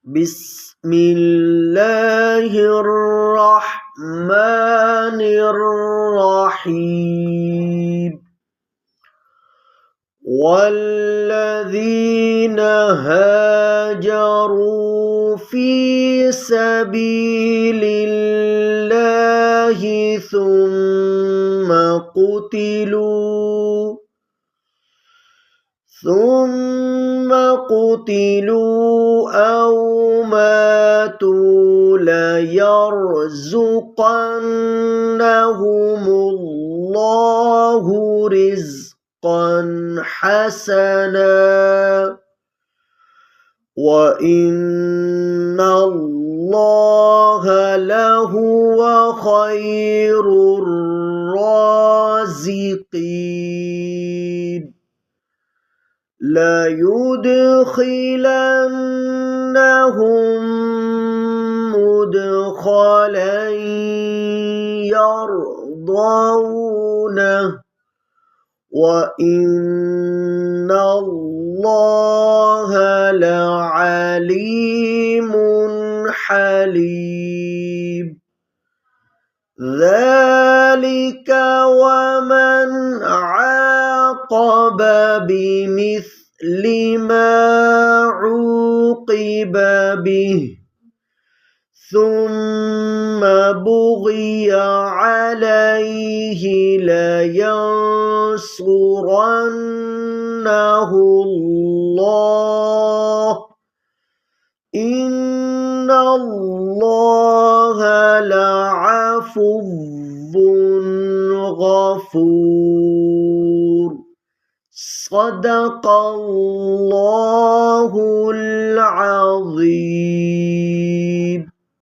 بسم الله الرحمن الرحيم والذين هاجروا في سبيل الله ثم قتلوا أو ماتوا ليرزقنهم الله رزقا حسنا وإن الله لهو خير الرازقين ليدخلنهم مدخلا يرضونه وإن الله لعليم حليم ذلك ومن عاقب بمثل ما عوقب به ثم بغي عليه لينصرنه الله إن الله لعفو غفور صدق الله العظيم.